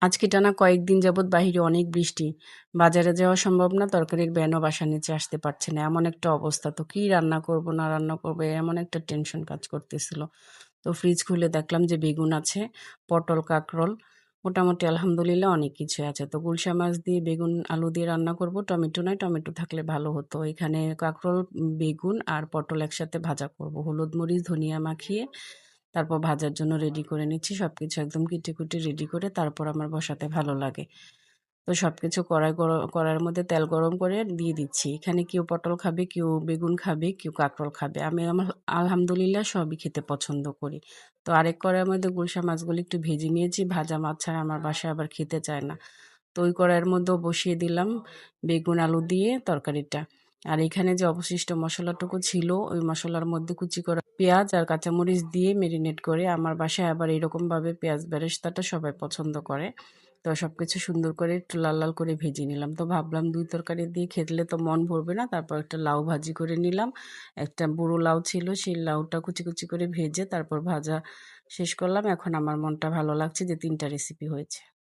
আজকে টানা কয়েকদিন যাবৎ বাহিরে অনেক বৃষ্টি। বাজারে যাওয়া সম্ভব না, তরকারির ভ্যানও বাসার নিচে আসতে পারছে না। এমন একটা অবস্থা। তো কি রান্না করব না রান্না করব এমন একটা টেনশন কাজ করতেছিল। তো ফ্রিজ খুলে দেখলাম যে বেগুন আছে, পটল, কাঁকরোল, মোটামুটি আলহামদুলিল্লাহ অনেক কিছুই আছে। তো গুলশা মাছ দিয়ে বেগুন, আলু দিয়ে রান্না করব। টমেটো নাই, টমেটো থাকলে ভালো হতো। এখানে কাঁকরোল, বেগুন আর পটল একসাথে ভাজা করব। হলুদ, মরিচ, ধনিয়া মাখিয়ে তারপর ভাজার জন্য রেডি করে নিচ্ছি। সবকিছু একদম কেটে রেডি করে তারপর আমার বসাতে ভালো লাগে। তো সবকিছু কড়াইয়ের মধ্যে তেল গরম করে দিয়ে দিচ্ছি। এখানে কেউ পটল খাবে, কেউ বেগুন খাবে, কেউ কাঁকরোল খাবে। আমি আমার আলহামদুলিল্লাহ সবই খেতে পছন্দ করি। তো আরেক কড়াইয়ের মধ্যে গুলশা মাছগুলো একটু ভেজে নিয়েছি। ভাজা মাছ ছাড়া আমার বাসায় আবার খেতে চায় না। তো ওই কড়াইয়ের মধ্যেও বসিয়ে দিলাম বেগুন আলু দিয়ে তরকারিটা। আর এখানে যে অবশিষ্ট মশলাটুকু ছিল ওই মশলার মধ্যে কুচি করা পেঁয়াজ আর কাঁচামরিচ দিয়ে মেরিনেট করে, আমার বাসায় আবার এরকমভাবে পেঁয়াজ বেরেস্তাটা সবাই পছন্দ করে। তো সবকিছু সুন্দর করে একটু লাল লাল করে ভেজে নিলাম। তো ভাবলাম ২ তরকারি দিয়ে খেলে তো মন ভরবে না। তারপর একটা লাউ ভাজি করে নিলাম। একটা বুড়ো লাউ ছিল, সেই লাউটা কুচি করে ভেজে তারপর ভাজা শেষ করলাম। এখন আমার মনটা ভালো লাগছে যে ৩ টা রেসিপি হয়েছে।